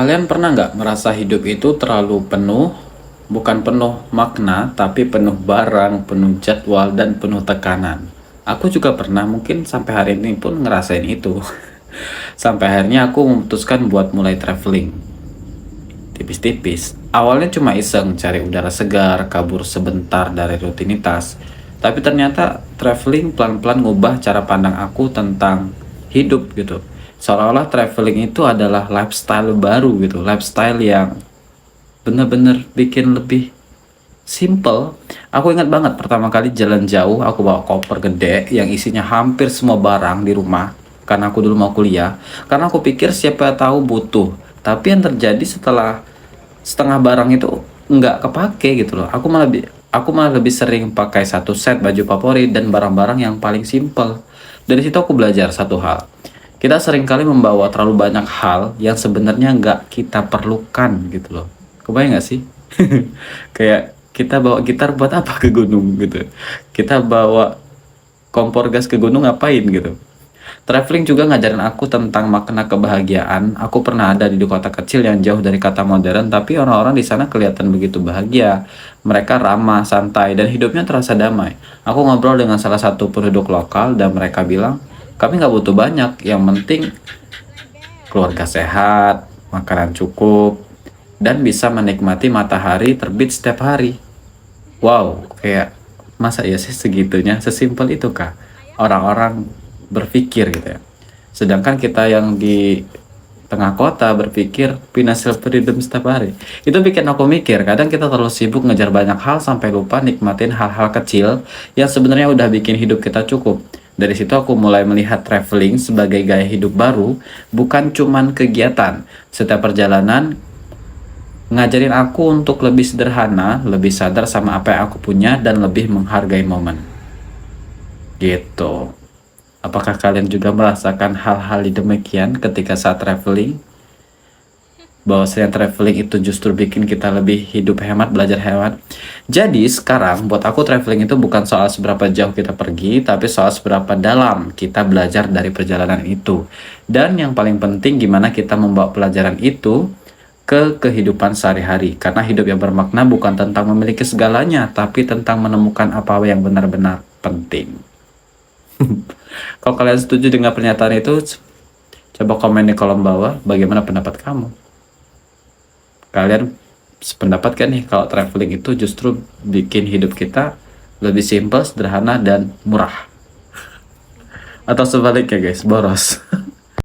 Kalian pernah nggak merasa hidup itu terlalu penuh, bukan penuh makna, tapi penuh barang, penuh jadwal, dan penuh tekanan? Aku juga pernah, mungkin sampai hari ini pun ngerasain itu. Sampai akhirnya aku memutuskan buat mulai traveling. Tipis-tipis. Awalnya cuma iseng, cari udara segar, kabur sebentar dari rutinitas. Tapi ternyata traveling pelan-pelan ngubah cara pandang aku tentang hidup gitu. Seolah-olah traveling itu adalah lifestyle baru gitu, lifestyle yang bener-bener bikin lebih simple. Aku ingat banget pertama kali jalan jauh, aku bawa koper gede yang isinya hampir semua barang di rumah. Karena aku dulu mau kuliah, karena aku pikir siapa tahu butuh. Tapi yang terjadi setelah setengah barang itu nggak kepake gitu loh. Aku malah lebih sering pakai satu set baju favorit dan barang-barang yang paling simple. Dari situ aku belajar satu hal. Kita seringkali membawa terlalu banyak hal yang sebenarnya nggak kita perlukan gitu loh. Kebayang nggak sih? Kayak kita bawa gitar buat apa ke gunung gitu. Kita bawa kompor gas ke gunung ngapain gitu. Traveling juga ngajarin aku tentang makna kebahagiaan. Aku pernah ada di kota kecil yang jauh dari kata modern, tapi orang-orang di sana kelihatan begitu bahagia. Mereka ramah, santai, dan hidupnya terasa damai. Aku ngobrol dengan salah satu penduduk lokal dan mereka bilang, kami nggak butuh banyak, yang penting keluarga sehat, makanan cukup, dan bisa menikmati matahari terbit setiap hari. Wow, kayak masa ya sih segitunya, sesimpel itu kah orang-orang berpikir gitu ya. Sedangkan kita yang di tengah kota berpikir financial freedom setiap hari. Itu bikin aku mikir, kadang kita terlalu sibuk ngejar banyak hal sampai lupa nikmatin hal-hal kecil yang sebenarnya udah bikin hidup kita cukup. Dari situ aku mulai melihat traveling sebagai gaya hidup baru, bukan cuman kegiatan. Setiap perjalanan ngajarin aku untuk lebih sederhana, lebih sadar sama apa yang aku punya, dan lebih menghargai momen. Gitu. Apakah kalian juga merasakan hal-hal demikian ketika saat traveling? Bahwasanya traveling itu justru bikin kita lebih hidup hemat, belajar hemat. Jadi sekarang buat aku traveling itu bukan soal seberapa jauh kita pergi, tapi soal seberapa dalam kita belajar dari perjalanan itu. Dan yang paling penting gimana kita membawa pelajaran itu ke kehidupan sehari-hari. Karena hidup yang bermakna bukan tentang memiliki segalanya, tapi tentang menemukan apa yang benar-benar penting. Kalau kalian setuju dengan pernyataan itu, coba komen di kolom bawah bagaimana pendapat kamu. Kalian sependapat kan nih kalau traveling itu justru bikin hidup kita lebih simpel, sederhana, dan murah? Atau sebaliknya guys, boros?